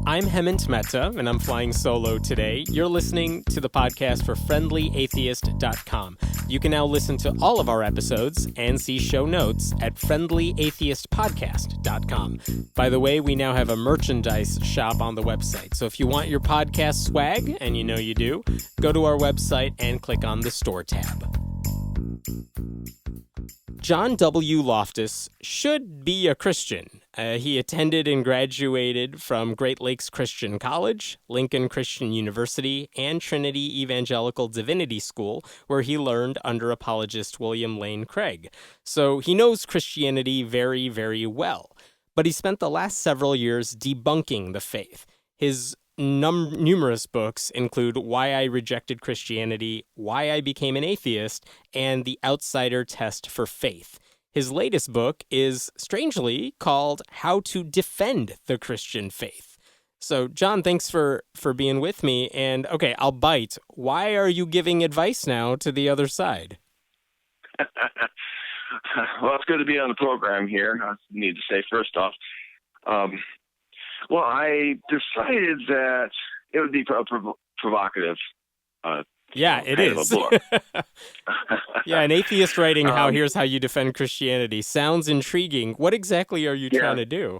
I'm Hemant Mehta, and I'm flying solo today. You're listening to the podcast for friendlyatheist.com. You can now listen to all of our episodes and see show notes at friendlyatheistpodcast.com. By the way, we now have a merchandise shop on the website. So if you want your podcast swag, and you know you do, go to our website and click on the store tab. John W. Loftus should be a Christian. He attended and graduated from Great Lakes Christian College, Lincoln Christian University, and Trinity Evangelical Divinity School, where he learned under apologist William Lane Craig. So he knows Christianity very, very well. But he spent the last several years debunking the faith. His numerous books include Why I Rejected Christianity, Why I Became an Atheist, and The Outsider Test for Faith. His latest book is, strangely, called How to Defend the Christian Faith. So, John, thanks for being with me. And, okay, I'll bite. Why are you giving advice now to the other side? Well, it's good to be on the program here. I need to say first off, well, I decided that it would be provocative. Yeah, it is. Yeah, an atheist writing here's how you defend Christianity sounds intriguing. What exactly are you trying to do?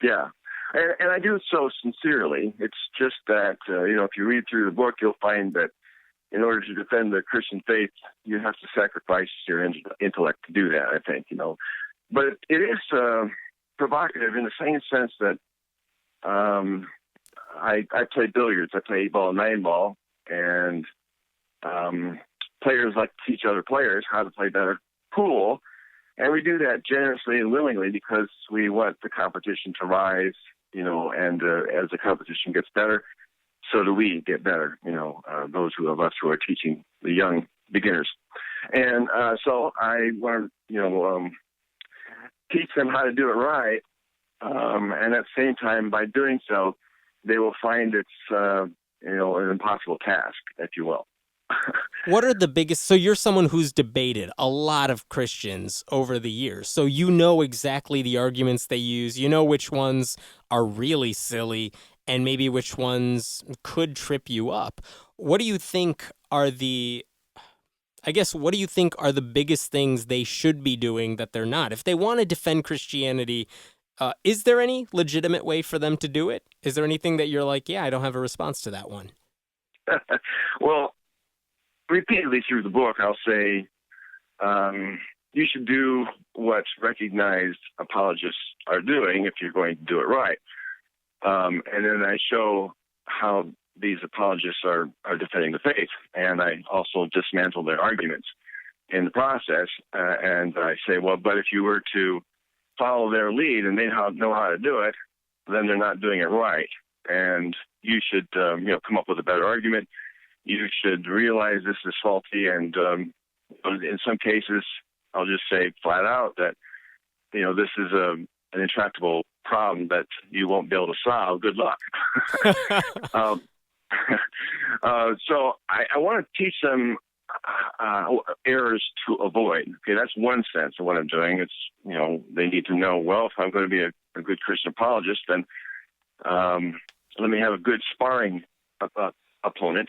Yeah, and I do it so sincerely. It's just that, if you read through the book, you'll find that in order to defend the Christian faith, you have to sacrifice your intellect to do that, I think, But it is provocative in the same sense that I play billiards. I play 8-ball and 9-ball, and players like to teach other players how to play better pool, and we do that generously and willingly because we want the competition to rise, and as the competition gets better, so do we get better, those of us who are teaching the young beginners. And so I want to, teach them how to do it right, and at the same time, by doing so, they will find it's, an impossible task, if you will. What are the biggest, so you're someone who's debated a lot of Christians over the years, so you know exactly the arguments they use, you know which ones are really silly, and maybe which ones could trip you up. What do you think are the biggest things they should be doing that they're not? If they want to defend Christianity, is there any legitimate way for them to do it? Is there anything that you're like, I don't have a response to that one? Well, repeatedly through the book, I'll say you should do what recognized apologists are doing if you're going to do it right. And then I show how these apologists are defending the faith, and I also dismantle their arguments in the process. And I say, well, but if you were to follow their lead and they know how to do it, then they're not doing it right. And you should, come up with a better argument. You should realize this is faulty, and in some cases, I'll just say flat out that, this is an intractable problem that you won't be able to solve. Good luck. So I want to teach them errors to avoid. Okay, that's one sense of what I'm doing. It's, they need to know, well, if I'm going to be a good Christian apologist, then let me have a good sparring opponent.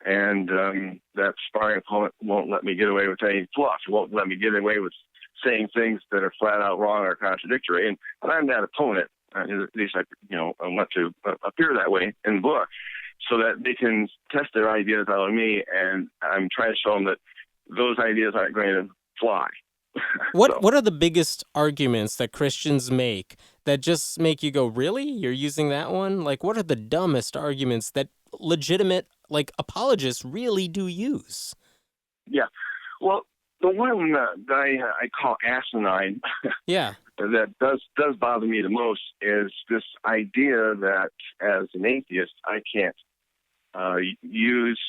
And that sparring opponent won't let me get away with any fluff. It won't let me get away with saying things that are flat out wrong or contradictory. And I'm that opponent. At least I want to appear that way in the book, so that they can test their ideas out on me, and I'm trying to show them that those ideas aren't going to fly. What are the biggest arguments that Christians make that just make you go, really? You're using that one? Like, what are the dumbest arguments that legitimate, apologists really do use? Yeah. Well, the one that I call asinine, that does bother me the most is this idea that as an atheist, I can't use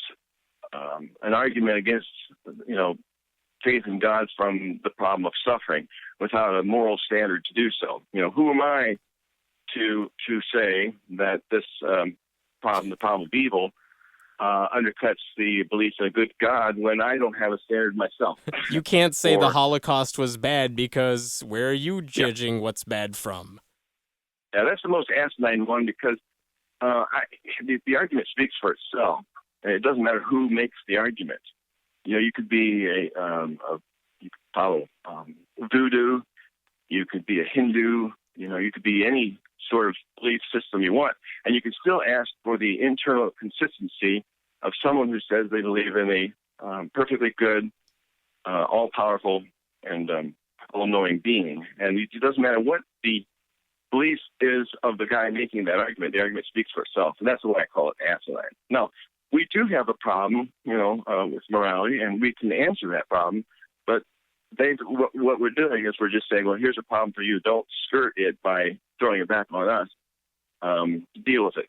an argument against, faith in God from the problem of suffering without a moral standard to do so. Who am I to say that this problem, the problem of evil, undercuts the belief in a good God when I don't have a standard myself? You can't say the Holocaust was bad because where are you judging what's bad from? Yeah, that's the most asinine one because the argument speaks for itself. It doesn't matter who makes the argument. You could be you could follow voodoo. You could be a Hindu. You could be any sort of belief system you want, and you can still ask for the internal consistency of someone who says they believe in a perfectly good, all-powerful, and all-knowing being. And it doesn't matter what the belief is of the guy making that argument. The argument speaks for itself, and that's why I call it asinine. Now, we do have a problem, with morality, and we can answer that problem. But what we're doing is we're just saying, well, here's a problem for you. Don't skirt it by throwing it back on us. Deal with it.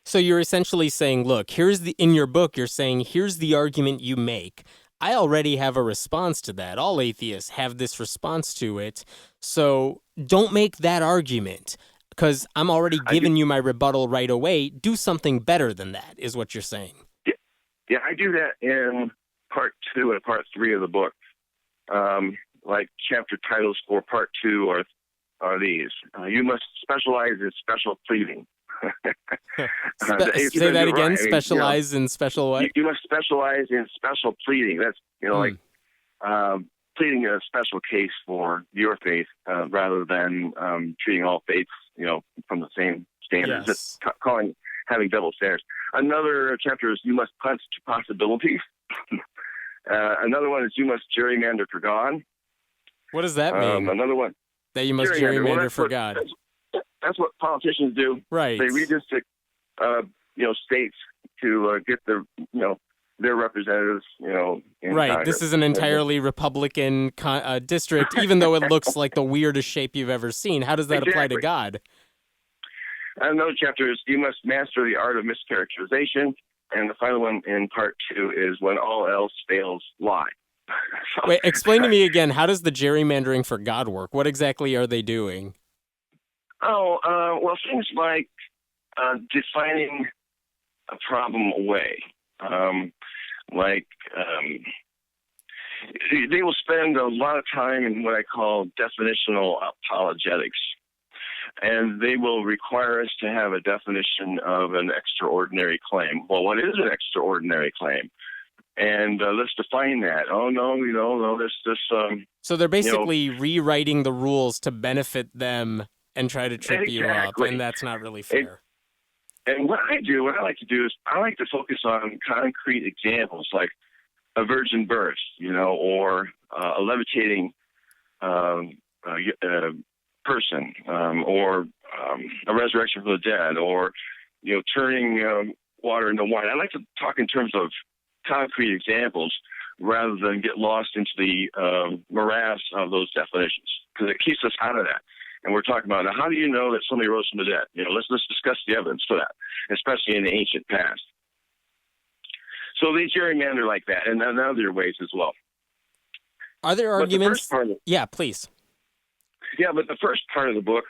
So you're essentially saying, look, in your book, you're saying, here's the argument you make. I already have a response to that. All atheists have this response to it. So don't make that argument because I'm already giving you my rebuttal right away. Do something better than that is what you're saying. Yeah, I do that in part 2 and part 3 of the book. Like chapter titles for part 2 are these. You must specialize in special pleading. Say that again. Right. Specialize in special what? You must specialize in special pleading. That's like pleading a special case for your faith rather than treating all faiths from the same standards. Yes. Just having double standards. Another chapter is you must punch to possibilities. Another one is you must gerrymander for God. What does that mean? Another one. That you must gerrymander for God. That's what politicians do. Right. They redistrict, states to get their representatives, in right. Congress. This is an entirely Republican district, even though it looks like the weirdest shape you've ever seen. How does that apply to God? Another chapter is you must master the art of mischaracterization. And the final one in part 2 is when all else fails, lie. Wait, explain to me again, how does the gerrymandering for God work? What exactly are they doing? Well, things like defining a problem away. They will spend a lot of time in what I call definitional apologetics. And they will require us to have a definition of an extraordinary claim. Well, what is an extraordinary claim? And let's define that. Oh, no, there's this... so they're basically rewriting the rules to benefit them and try to trip you up, and that's not really fair. And what I like to do is I like to focus on concrete examples like a virgin birth, or a levitating person, or a resurrection from the dead, or turning water into wine. I like to talk in terms of concrete examples rather than get lost into the morass of those definitions, because it keeps us out of that. And we're talking about, now, how do you know that somebody rose from the dead? Let's discuss the evidence for that, especially in the ancient past. So they gerrymander like that, and in other ways as well. Are there arguments? Yeah, please. Yeah, but the first part of the book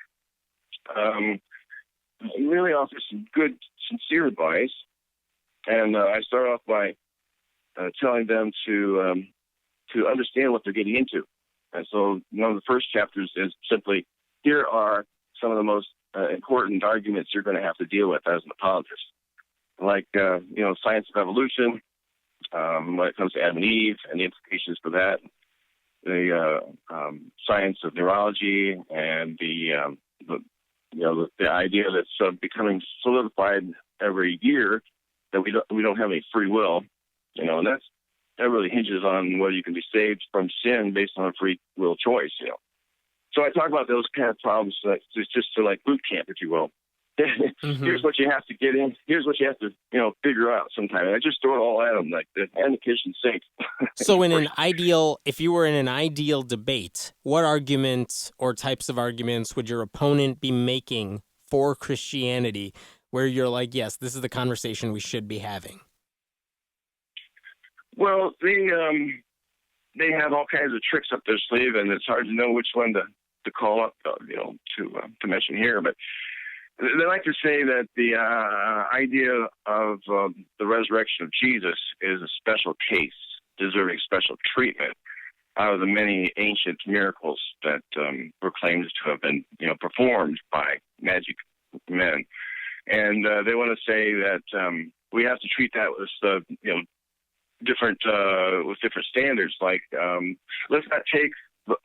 really offers some good, sincere advice. And I start off by telling them to understand what they're getting into. And so one of the first chapters is simply, here are some of the most important arguments you're going to have to deal with as an apologist. Like, science of evolution, when it comes to Adam and Eve and the implications for that, the science of neurology, and the idea that's becoming solidified every year that we don't have any free will, and that really hinges on whether you can be saved from sin based on a free will choice, So I talk about those kind of problems, just to like boot camp, if you will. Mm-hmm. Here's what you have to get in. Here's what you have to, figure out sometime. And I just throw it all at them, like the kitchen sink. So if you were in an ideal debate, what arguments or types of arguments would your opponent be making for Christianity where you're like, yes, this is the conversation we should be having? Well, they have all kinds of tricks up their sleeve, and it's hard to know which one to call up, to mention here. But they like to say that the idea of the resurrection of Jesus is a special case deserving special treatment. out of the many ancient miracles that were claimed to have been, performed by magic men. And they want to say that we have to treat that with, different standards. Like, let's not take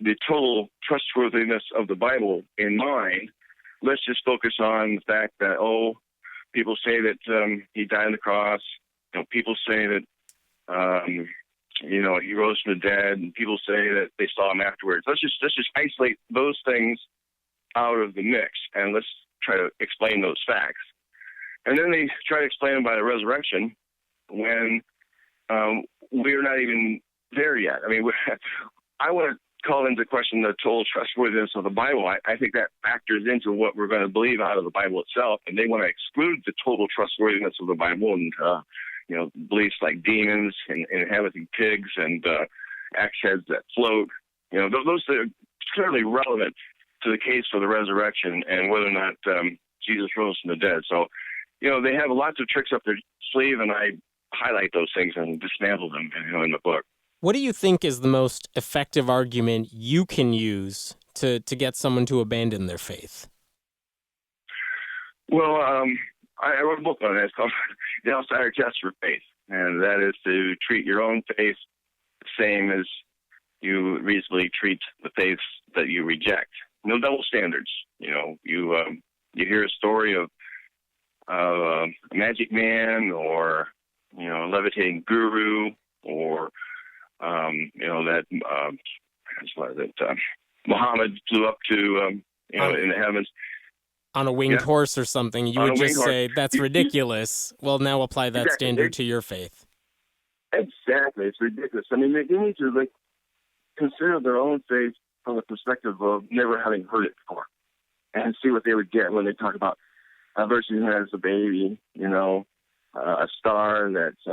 the total trustworthiness of the Bible in mind. Let's just focus on the fact that, people say that he died on the cross. People say that, he rose from the dead, and people say that they saw him afterwards. Let's just isolate those things out of the mix, and let's try to explain those facts. And then they try to explain them by the resurrection when we're not even there yet. I mean, I want to call into question the total trustworthiness of the Bible. I think that factors into what we're going to believe out of the Bible itself, and they want to exclude the total trustworthiness of the Bible and, beliefs like demons and inhabiting pigs and axe heads that float. Those are clearly relevant to the case for the resurrection and whether or not Jesus rose from the dead. So, they have lots of tricks up their sleeve, and I highlight those things and dismantle them, in the book. What do you think is the most effective argument you can use to get someone to abandon their faith? Well, I wrote a book on that. It's called The Outsider Test for Faith, and that is to treat your own faith the same as you reasonably treat the faiths that you reject. No double standards. You hear a story of a magic man or, a levitating guru or, that Muhammad flew up to, in the heavens. On a winged horse or something, you would just say, that's ridiculous. Well, now apply that standard to your faith. Exactly. It's ridiculous. I mean, they need to consider their own faith from the perspective of never having heard it before and see what they would get when they talk about a virgin as a baby, a star that's,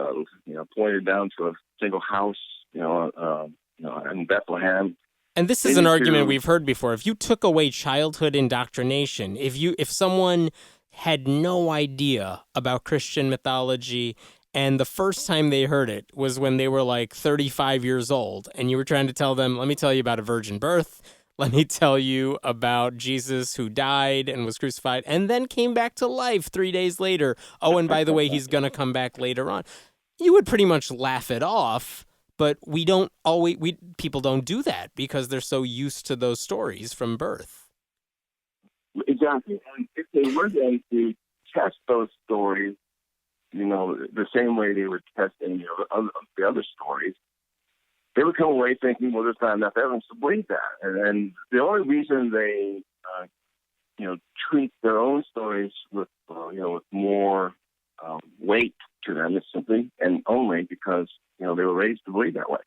pointed down to a single house, in Bethlehem. And this is an argument we've heard before. If you took away childhood indoctrination, if someone had no idea about Christian mythology and the first time they heard it was when they were like 35 years old and you were trying to tell them, let me tell you about a virgin birth, let me tell you about Jesus who died and was crucified and then came back to life 3 days later. Oh, and by the way, he's going to come back later on. You would pretty much laugh it off. But people don't do that because they're so used to those stories from birth. Exactly. And if they were going to test those stories, the same way they were testing the other stories, they would come away thinking, well, there's not enough evidence to believe that. And the only reason they, treat their own stories with more weight to them is simply and only because they were raised to believe that way.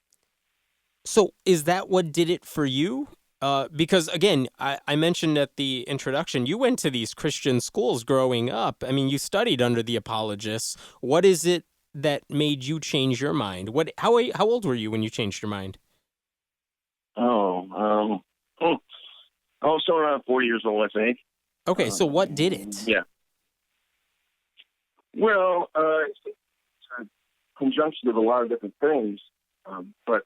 So is that what did it for you? Because, again, I mentioned at the introduction, you went to these Christian schools growing up. I mean, you studied under the apologists. What is it that made you change your mind? How old were you when you changed your mind? So around 40 years old, I think. Okay, so what did it? Yeah. Well, it's a conjunction of a lot of different things, but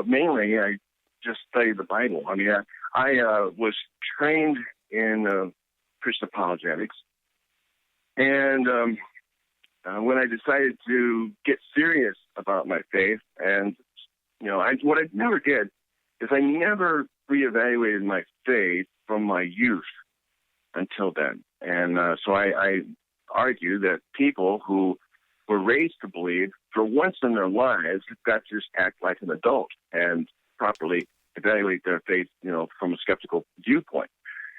mainly I just studied the Bible. I mean, I was trained in Christian apologetics, and when I decided to get serious about my faith, and what I never did is I never reevaluated my faith from my youth until then, and so I argue that people who were raised to believe for once in their lives have got to just act like an adult and properly evaluate their faith, from a skeptical viewpoint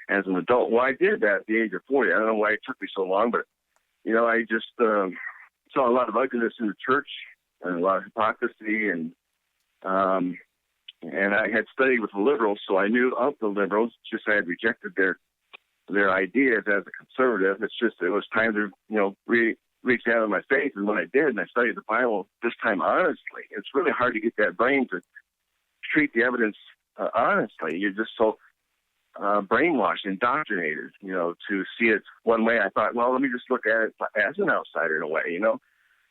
as an adult. Well, I did that at the age of 40. I don't know why it took me so long, but, I just saw a lot of ugliness in the church and a lot of hypocrisy, and I had studied with the liberals, so I knew of the liberals, just I had rejected their ideas as a conservative. It's just, it was time to, reach out of my faith. And when I did, and I studied the Bible this time honestly, it's really hard to get that brain to treat the evidence honestly. You're just so brainwashed, indoctrinated, to see it one way. I thought, well, let me just look at it as an outsider in a way,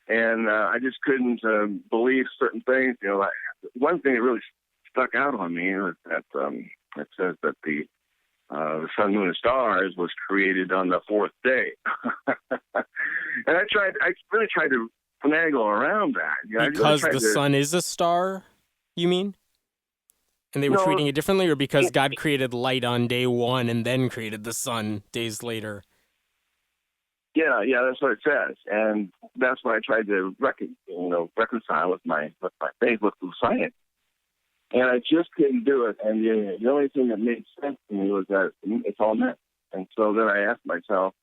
and I just couldn't believe certain things. One thing that really stuck out on me that it says that the sun, moon, and stars was created on the fourth day. And I really tried to finagle around that. Because the sun is a star, you mean? And they were treating it differently, or because God created light on day one and then created the sun days later? Yeah, that's what it says, and that's what I tried to reconcile with my faith, with science, and I just couldn't do it. And the only thing that made sense to me was that it's all myth. And so then I asked myself,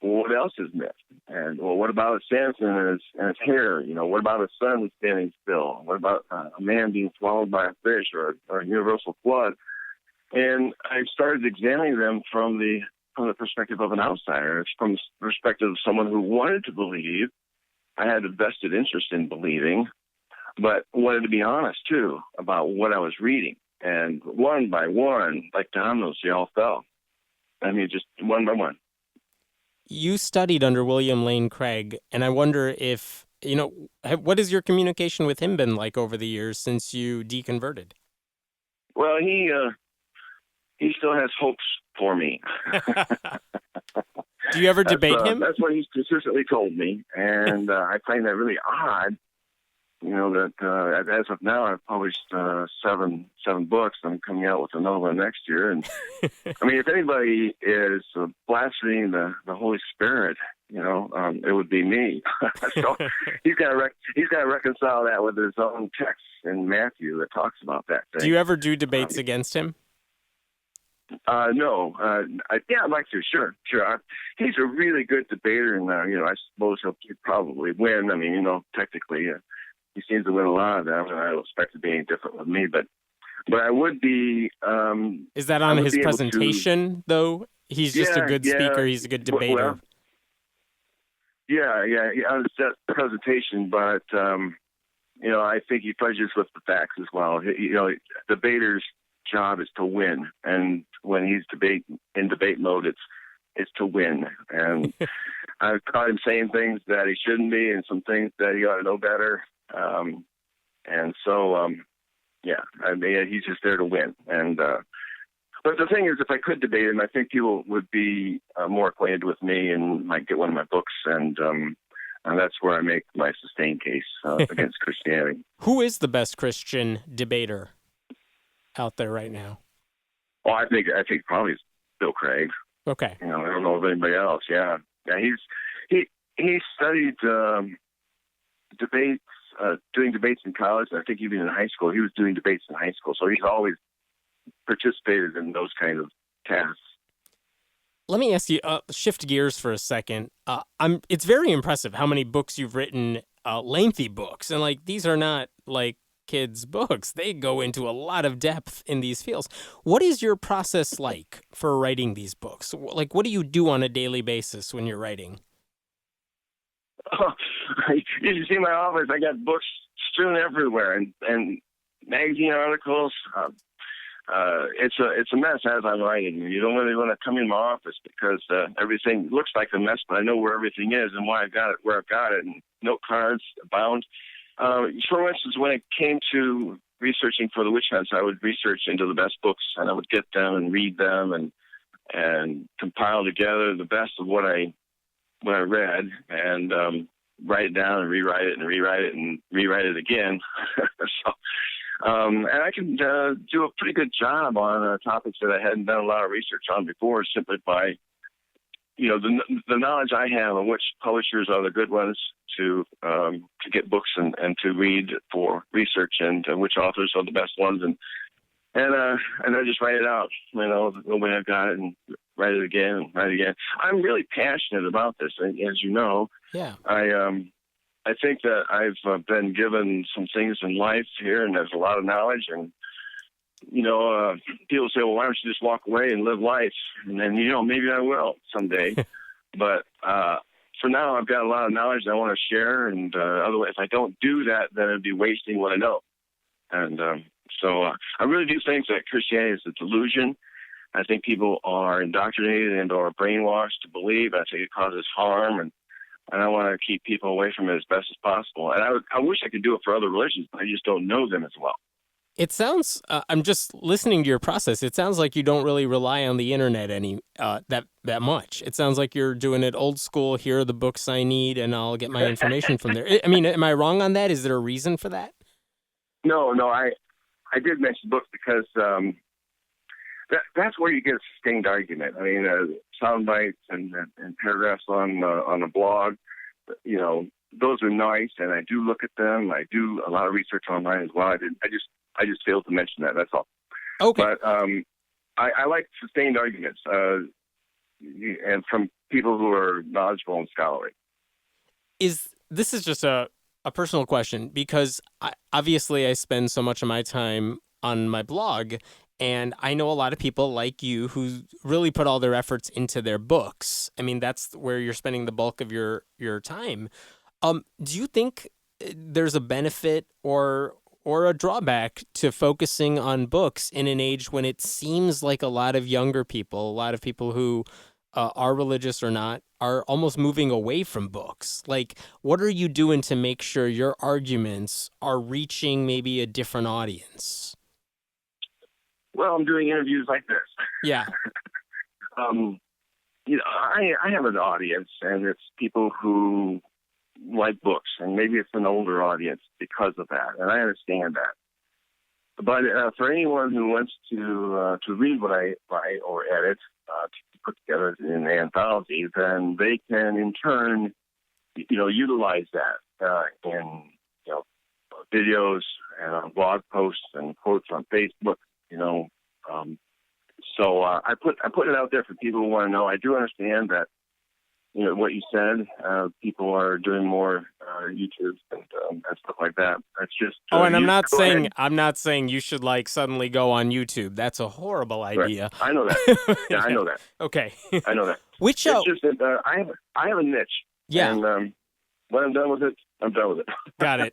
well, what else is myth? And well, what about Samson and his hair? What about a sun standing still? What about a man being swallowed by a fish or a universal flood? And I started examining them from the perspective of an outsider. It's from the perspective of someone who wanted to believe. I had a vested interest in believing, but wanted to be honest, too, about what I was reading. And one by one, like dominoes, they all fell. I mean, just one by one. You studied under William Lane Craig, and I wonder if, what has your communication with him been like over the years since you deconverted? Well, he still has hopes for me. Do you ever debate him? That's what he's consistently told me, and I find that really odd. That as of now, I've published seven books. I'm coming out with another one next year, and I mean, if anybody is blaspheming the Holy Spirit, it would be me. So he's got to reconcile that with his own text in Matthew that talks about that thing. Do you ever do debates against him? No. I'd like to. Sure. He's a really good debater, and I suppose he'll probably win. I mean, technically, he seems to win a lot of them, and I don't expect it to be any different with me. But I would be. Is that on his presentation, though? He's just a good speaker. He's a good debater. Well, yeah, on his presentation, but I think he prejudices with the facts as well. Debaters' job is to win, and when he's in debate mode, it's to win. And I've caught him saying things that he shouldn't be, and some things that he ought to know better. And so, he's just there to win. And but the thing is, if I could debate him, I think people would be more acquainted with me and might get one of my books, and that's where I make my sustained case against Christianity. Who is the best Christian debater out there right now? Well, I think probably it's Bill Craig. Okay. I don't know of anybody else. Yeah. He studied debates, doing debates in college. I think even in high school, he was doing debates in high school. So he's always participated in those kind of tasks. Let me ask you, shift gears for a second. It's very impressive how many books you've written, lengthy books, and these are not kids' books. They go into a lot of depth in these fields. What is your process like for writing these books? What do you do on a daily basis when you're writing? You should see my office. I got books strewn everywhere, and magazine articles. It's a mess as I'm writing. You don't really want to come in my office because everything looks like a mess, but I know where everything is and why I got it, where I've got it, and note cards abound. For instance, when it came to researching for the witch hunts, I would research into the best books, and I would get them and read them and compile together the best of what I read, and write it down and rewrite it and rewrite it and rewrite it again. So, and I can do a pretty good job on topics that I hadn't done a lot of research on before, simply by the knowledge I have of which publishers are the good ones to get books and to read for research, and which authors are the best ones, and I just write it out, the way I've got it, and write it again and write it again. I'm really passionate about this, as you know. Yeah. I think that I've been given some things in life here, and there's a lot of knowledge, and people say, well, why don't you just walk away and live life? And then, maybe I will someday. But for now, I've got a lot of knowledge that I want to share, and otherwise, if I don't do that, then it'd be wasting what I know. And so I really do think that Christianity is a delusion. I think people are indoctrinated and or brainwashed to believe. I think it causes harm, and I want to keep people away from it as best as possible. And I wish I could do it for other religions, but I just don't know them as well. It sounds. I'm just listening to your process. It sounds like you don't really rely on the internet that much. It sounds like you're doing it old school. Here are the books I need, and I'll get my information from there. I mean, am I wrong on that? Is there a reason for that? No, I did mention books because that's where you get a sustained argument. I mean, sound bites and paragraphs on a blog, you know, those are nice, and I do look at them. I do a lot of research online as well. I just failed to mention that. That's all. Okay. But I like sustained arguments, and from people who are knowledgeable and scholarly. This is just a personal question, because obviously I spend so much of my time on my blog, and I know a lot of people like you who really put all their efforts into their books. I mean, that's where you're spending the bulk of your time. Do you think there's a benefit or a drawback to focusing on books in an age when it seems like a lot of younger people, a lot of people who are religious or not, are almost moving away from books? Like, what are you doing to make sure your arguments are reaching maybe a different audience? Well, I'm doing interviews like this. Yeah. You know, I have an audience, and it's people who like books, and maybe it's an older audience because of that, and I understand that. But for anyone who wants to read what I write or edit to put together in an anthology, then they can in turn, you know, utilize that in, you know, videos and on blog posts and quotes on Facebook. You know, so I put it out there for people who want to know. I do understand that, you know, what you said. People are doing more YouTube and stuff like that. It's just. And I'm not saying you should like suddenly go on YouTube. That's a horrible idea. Right. I know that. Yeah, I know that. Okay. I know that. Which it's just that I have a niche. Yeah. And when I'm done with it, I'm done with it. Got it.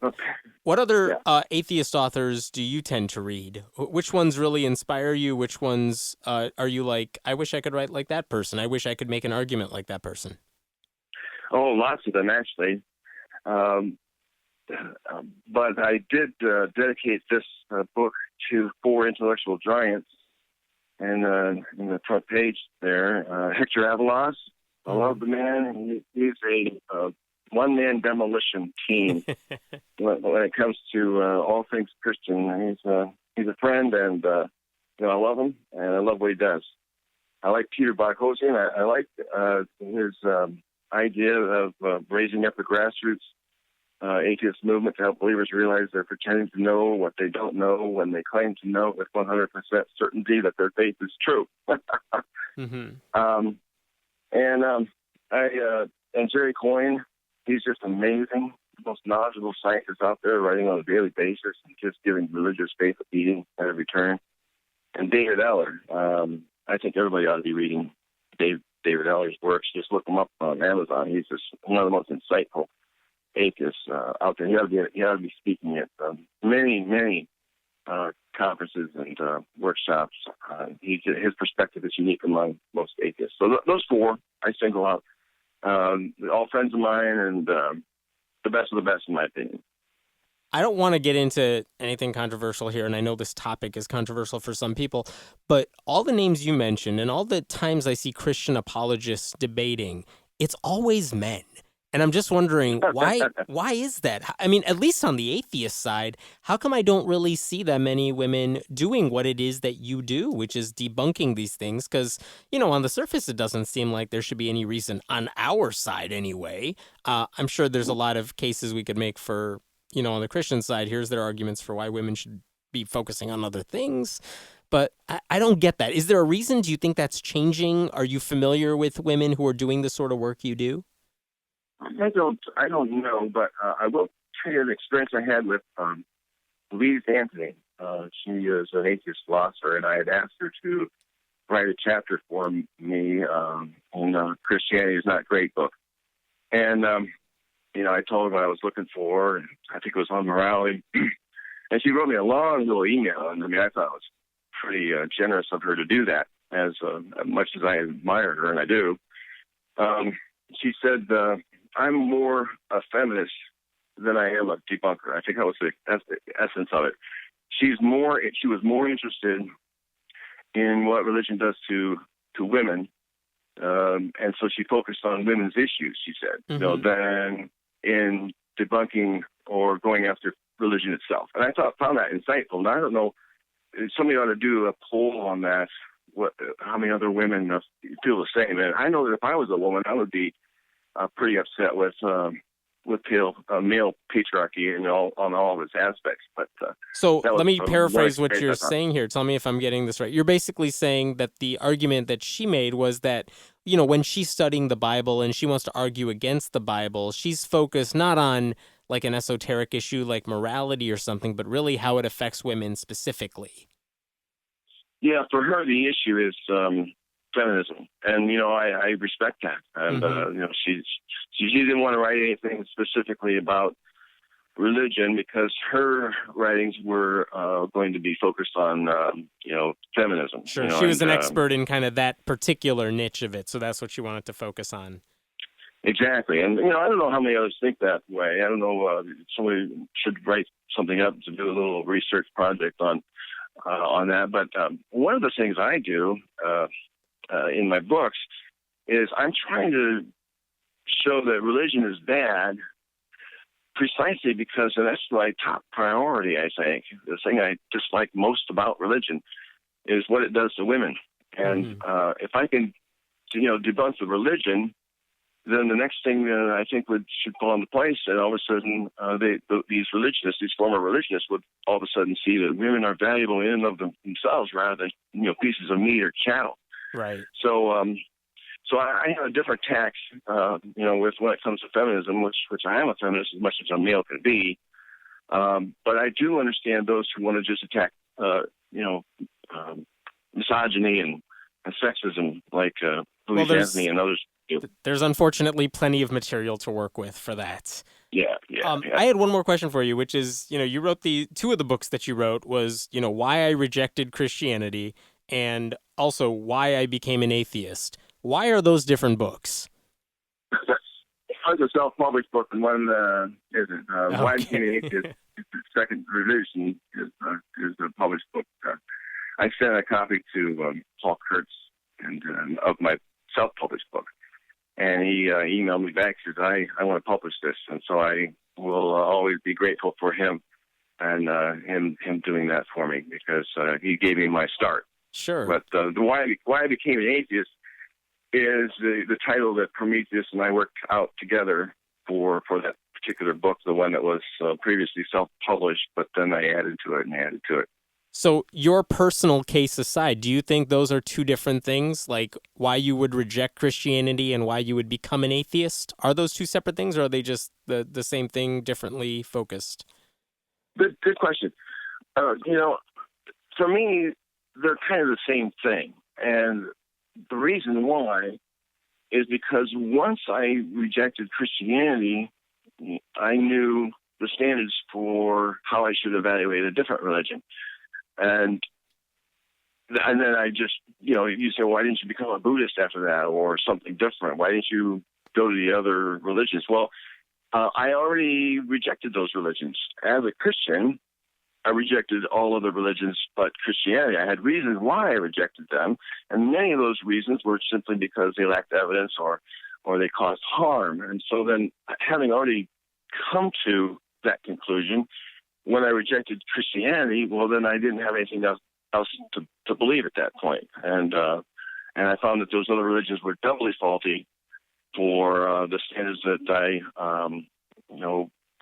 What other atheist authors do you tend to read? Which ones really inspire you? Which ones are you like, I wish I could write like that person. I wish I could make an argument like that person. Oh, lots of them, actually. But I did dedicate this book to 4 intellectual giants. And in the front page there, Hector Avalos. I love the man. He's a one-man demolition team when it comes to all things Christian. He's a friend, and you know, I love him, and I love what he does. I like Peter Boghossian. I like his idea of raising up the grassroots atheist movement to help believers realize they're pretending to know what they don't know when they claim to know with 100% certainty that their faith is true. Mm-hmm. And Jerry Coyne, he's just amazing. The most knowledgeable scientist out there, writing on a daily basis and just giving religious faith a beating at every turn. And David Eller, I think everybody ought to be reading David Eller's works. Just look him up on Amazon. He's just one of the most insightful atheists out there. He ought to be speaking at many conferences and workshops. His perspective is unique among most atheists. So those 4 I single out. All friends of mine, and the best of the best, in my opinion. I don't want to get into anything controversial here, and I know this topic is controversial for some people, but all the names you mentioned and all the times I see Christian apologists debating, it's always men. And I'm just wondering, why is that? I mean, at least on the atheist side, how come I don't really see that many women doing what it is that you do, which is debunking these things? Because, you know, on the surface, it doesn't seem like there should be any reason on our side anyway. I'm sure there's a lot of cases we could make for, you know, on the Christian side, here's their arguments for why women should be focusing on other things. But I don't get that. Is there a reason? Do you think that's changing? Are you familiar with women who are doing the sort of work you do? I don't know, but I will tell you the experience I had with Louise Anthony. She is an atheist philosopher, and I had asked her to write a chapter for me in Christianity is Not Great book. And, you know, I told her what I was looking for, and I think it was on morality. And she wrote me a long little email, and I mean, I thought it was pretty generous of her to do that, as much as I admire her, and I do. She said, I'm more a feminist than I am a debunker. I think that's the essence of it. she was more interested in what religion does to women, and so she focused on women's issues. She said, than in debunking or going after religion itself. And I found that insightful. And I don't know, somebody ought to do a poll on that. How many other women feel the same? And I know that if I was a woman, I would be pretty upset with male patriarchy and on all of its aspects. But so let me paraphrase what you're saying here. Tell me if I'm getting this right. You're basically saying that the argument that she made was that, when she's studying the Bible and she wants to argue against the Bible, she's focused not on like an esoteric issue like morality or something, but really how it affects women specifically. Yeah, for her, the issue is feminism. And, I respect that. And, she didn't want to write anything specifically about religion because her writings were going to be focused on, feminism. Sure. She was an expert in kind of that particular niche of it. So that's what she wanted to focus on. Exactly. And, I don't know how many others think that way. I don't know. Somebody should write something up to do a little research project on that. But one of the things I do in my books is I'm trying to show that religion is bad precisely because that's my top priority, I think. The thing I dislike most about religion is what it does to women. And if I can, debunk the religion, then the next thing I think should fall into place, and all of a sudden these former religionists would all of a sudden see that women are valuable in and of themselves rather than pieces of meat or chattel. Right. So I have a different tack, with when it comes to feminism, which I am a feminist as much as a male can be. But I do understand those who want to just attack, misogyny and sexism, like Louise Anthony and others. There's unfortunately plenty of material to work with for that. Yeah. I had one more question for you, which is, you wrote two of the books that you wrote was, Why I Rejected Christianity and also Why I Became an Atheist. Why are those different books? One's a self-published book and one isn't. Why I Became an Atheist, the second revision is a published book. I sent a copy to Paul Kurtz of my self-published book. And he emailed me back, says, I want to publish this. And so I will always be grateful for him and him doing that for me because he gave me my start. Sure. But the Why I Became an Atheist is the title that Prometheus and I worked out together for that particular book, the one that was previously self-published, but then I added to it. So your personal case aside, do you think those are two different things, like why you would reject Christianity and why you would become an atheist? Are those two separate things, or are they just the same thing, differently focused? Good question. For me, they're kind of the same thing. And the reason why is because once I rejected Christianity, I knew the standards for how I should evaluate a different religion. And then I just, you say, why didn't you become a Buddhist after that or something different? Why didn't you go to the other religions? Well, I already rejected those religions. As a Christian, I rejected all other religions but Christianity. I had reasons why I rejected them, and many of those reasons were simply because they lacked evidence or they caused harm. And so then, having already come to that conclusion, when I rejected Christianity, well, then I didn't have anything else to believe at that point. And I found that those other religions were doubly faulty for the standards that I,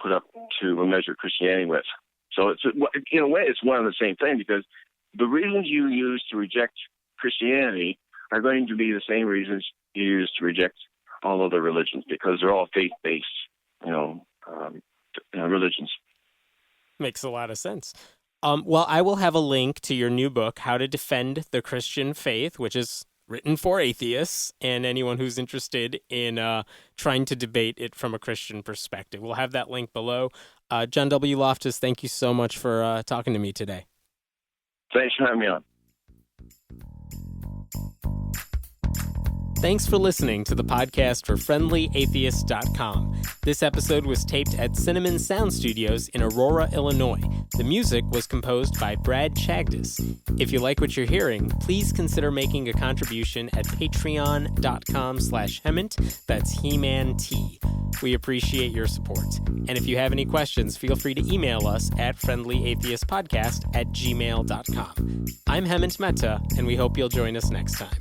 put up to measure Christianity with. So it's in a way, it's one and the same thing because the reasons you use to reject Christianity are going to be the same reasons you use to reject all other religions because they're all faith-based, religions. Makes a lot of sense. Well, I will have a link to your new book, How to Defend the Christian Faith, which is written for atheists and anyone who's interested in trying to debate it from a Christian perspective. We'll have that link below. John W. Loftus, thank you so much for talking to me today. Thanks for having me on. Thanks for listening to the podcast for friendlyatheist.com. This episode was taped at Cinnamon Sound Studios in Aurora, Illinois. The music was composed by Brad Chagdis. If you like what you're hearing, please consider making a contribution at patreon.com/Hemant. That's He-Man T. We appreciate your support. And if you have any questions, feel free to email us at friendlyatheistpodcast@gmail.com. I'm Hemant Mehta, and we hope you'll join us next time.